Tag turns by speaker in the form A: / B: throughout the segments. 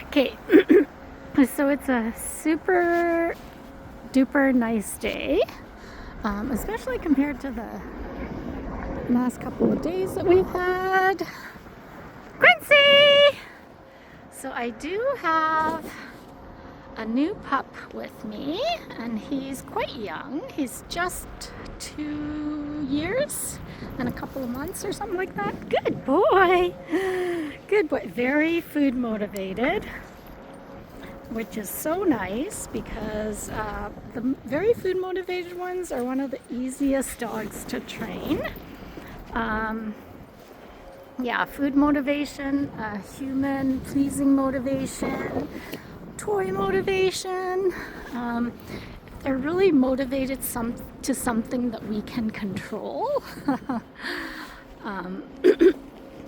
A: Okay, so it's a super duper nice day, especially compared to the last couple of days that we've had. Quincy! So I do have a new pup with me, and he's quite young. He's just 2 years and a couple of months or something like that. Good boy! Good boy. Very food motivated, which is so nice because the very food motivated ones are one of the easiest dogs to train. Yeah, food motivation, human pleasing motivation, toy motivation. They're really motivated to something that we can control.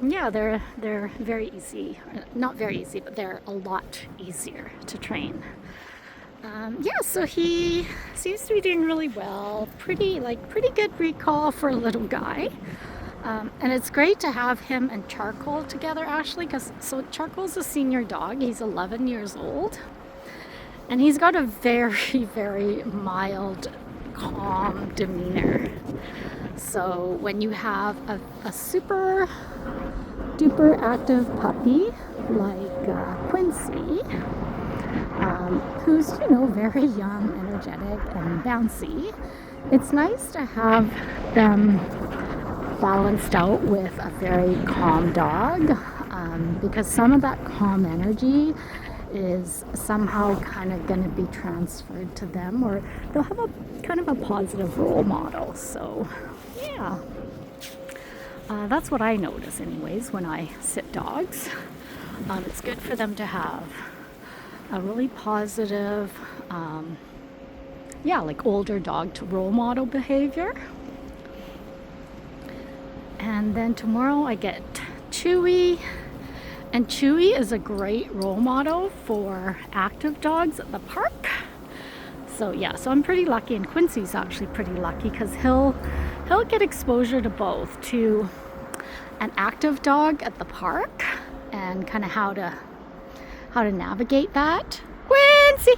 A: Yeah, they're very easy. Not very easy, but they're a lot easier to train. Yeah, so he seems to be doing really well. Pretty good recall for a little guy. And it's great to have him and Charcoal together, Ashley, because Charcoal's a senior dog. He's 11 years old. And he's got a very, very mild, calm demeanor. So when you have a super duper active puppy like Quincy, who's, very young, energetic, and bouncy, it's nice to have them balanced out with a very calm dog, because some of that calm energy is somehow kind of going to be transferred to them, or they'll have a kind of a positive role model. So yeah, that's what I notice anyways when I sit dogs. It's good for them to have a really positive, like older dog to role model behavior. And then tomorrow I get Chewy, and Chewy is a great role model for active dogs at the park. So yeah, so I'm pretty lucky, and Quincy's actually pretty lucky because he'll get exposure to both, to an active dog at the park and kind of how to navigate that. Quincy!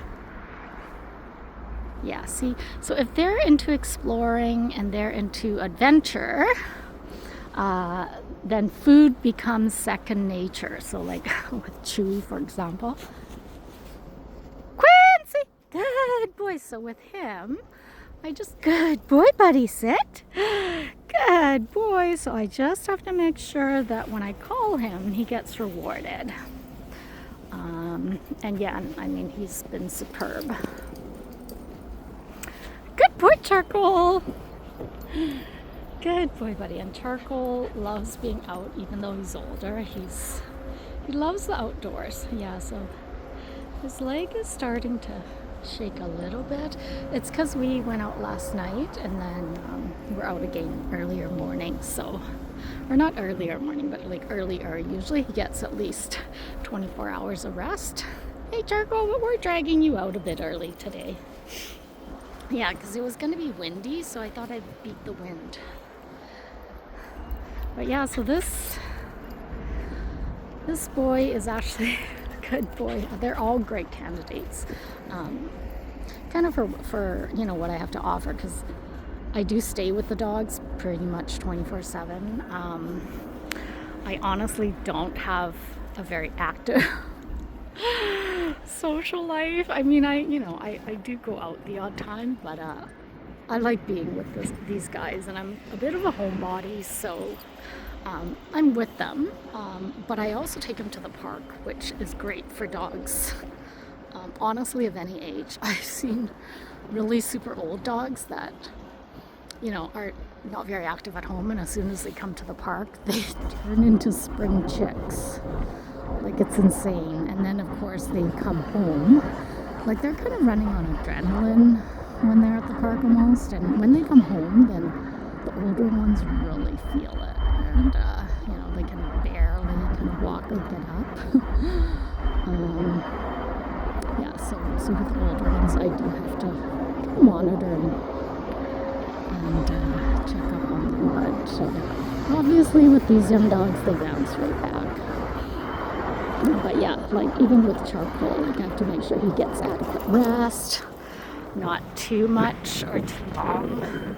A: Yeah, see, so if they're into exploring and they're into adventure, then food becomes second nature. So like with Chewy, for example. Quincy! Good boy. So with him, good boy, buddy, sit. Good boy. So I just have to make sure that when I call him, he gets rewarded. And yeah, I mean, he's been superb. Good boy, Charcoal. Good boy, buddy. And Charcoal loves being out, even though he's older. He loves the outdoors. Yeah, so his leg is starting to shake a little bit. It's because we went out last night, and then we're out again earlier morning. So, or not earlier morning, but like earlier. Usually he gets at least 24 hours of rest. Hey, Charcoal, but we're dragging you out a bit early today. Yeah, because it was going to be windy, so I thought I'd beat the wind. But yeah, so this boy is actually a good boy. They're all great candidates, kind of for what I have to offer, because I do stay with the dogs pretty much 24/7. I honestly don't have a very active social life. I mean, I do go out the odd time, but I like being with these guys, and I'm a bit of a homebody, so I'm with them. But I also take them to the park, which is great for dogs. Honestly, of any age. I've seen really super old dogs that, are not very active at home, and as soon as they come to the park, they turn into spring chicks. Like, it's insane. And then, of course, they come home. Like, they're kind of running on adrenaline when they're at the park almost. And when they come home, then the older ones really feel it. And, they can barely kind of walk or get up. Yeah, so with the older ones, I do have to monitor and check up on them. But obviously, with these young dogs, they bounce right back. But yeah, like even with Charcoal, like I have to make sure he gets adequate rest, not too much or too long.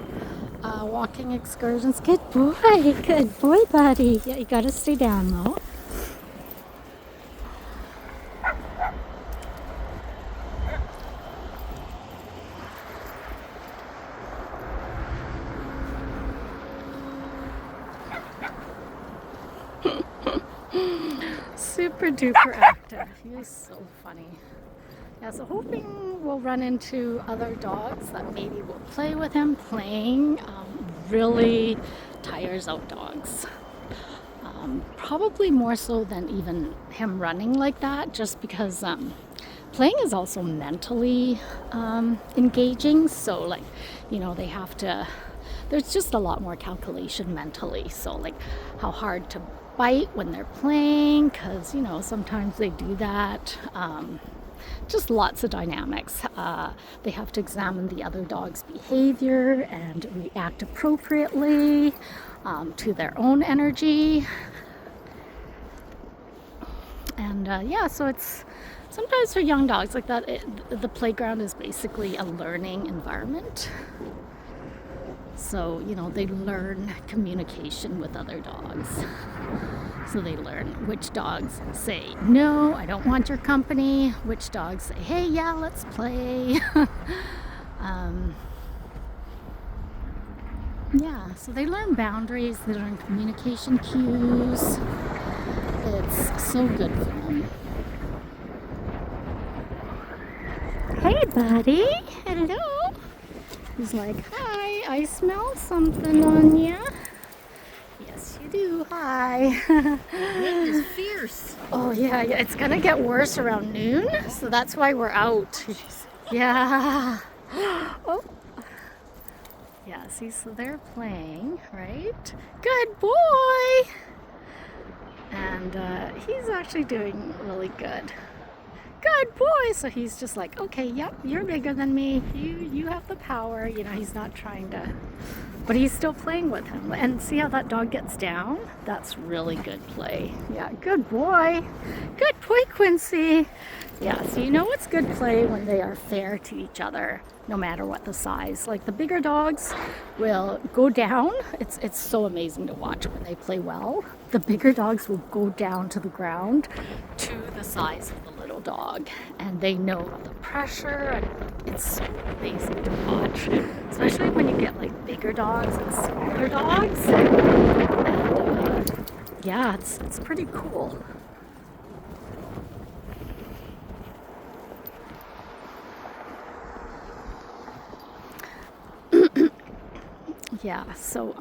A: Walking excursions. Good boy, buddy. Yeah, you gotta stay down though. Super duper active. He is so funny. Yeah, so hoping we'll run into other dogs that maybe will play with him. Playing really tires out dogs. Probably more so than even him running like that, just because playing is also mentally engaging. So like, you know, they have to, there's just a lot more calculation mentally. So like how hard to bite when they're playing, because, you know, sometimes they do that. Just lots of dynamics. They have to examine the other dog's behavior and react appropriately to their own energy. And yeah, so it's sometimes for young dogs like that, the playground is basically a learning environment. So, you know, they learn communication with other dogs. So they learn which dogs say, no, I don't want your company. Which dogs say, hey, yeah, let's play. Yeah, so they learn boundaries, they learn communication cues. It's so good for them. Hey, buddy. Hello. He's like, hi, I smell something on ya. Yes, you do. Hi.
B: The wind is fierce.
A: Oh, yeah, it's gonna get worse around noon, so that's why we're out. Yeah. Oh. Yeah, see, so they're playing, right? Good boy! And he's actually doing really good. Good boy! So he's just like, okay, yep, you're bigger than me. You have the power. You know, he's not trying to, but he's still playing with him. And see how that dog gets down? That's really good play. Yeah, good boy. Good boy, Quincy. Yeah, so you know it's good play when they are fair to each other, no matter what the size. Like the bigger dogs will go down. It's so amazing to watch when they play well. The bigger dogs will go down to the ground to the size of the little dog, and they know the pressure, and it's so amazing to watch, especially when you get like bigger dogs and smaller dogs. And yeah, it's pretty cool. Yeah, so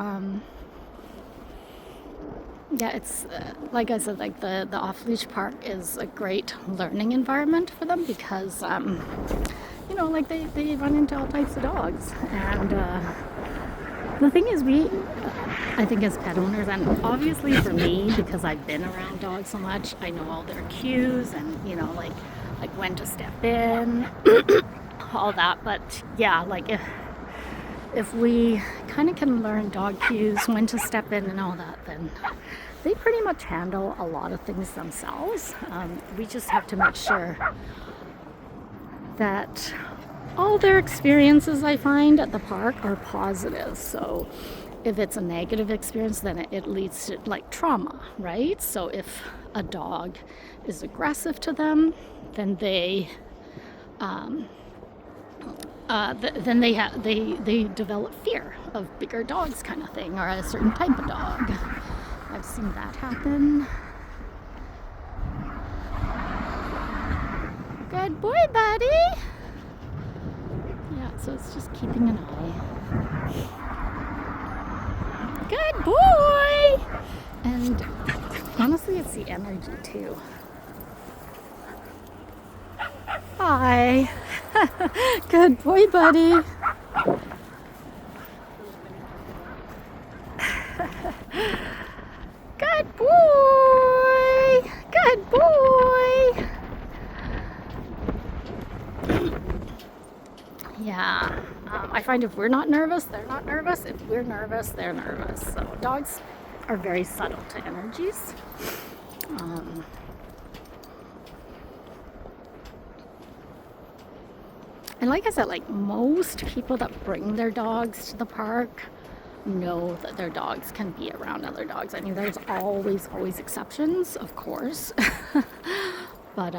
A: yeah, it's like I said, like the off-leash park is a great learning environment for them because you know, like they run into all types of dogs. And the thing is, I think as pet owners, and obviously for me, because I've been around dogs so much, I know all their cues and, you know, like when to step in, all that. But yeah, like if we kind of can learn dog cues, when to step in and all that, then they pretty much handle a lot of things themselves. We just have to make sure that all their experiences, I find, at the park are positive. So if it's a negative experience, then it leads to like trauma, right? So if a dog is aggressive to them, then they then they develop fear of bigger dogs, kind of thing, or a certain type of dog. I've seen that happen. Good boy, buddy. Yeah, so it's just keeping an eye. Good boy. And honestly, it's the energy too. Hi. Good boy, buddy. Good boy. Good boy. Yeah. I find if we're not nervous, they're not nervous. If we're nervous, they're nervous. So dogs are very subtle to energies. And like I said, like most people that bring their dogs to the park know that their dogs can be around other dogs. I mean, there's always exceptions, of course. But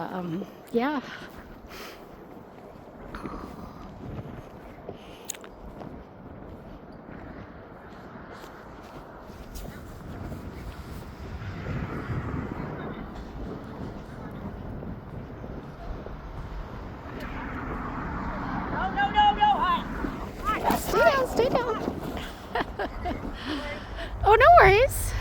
A: yeah. Stay down. Oh, no worries.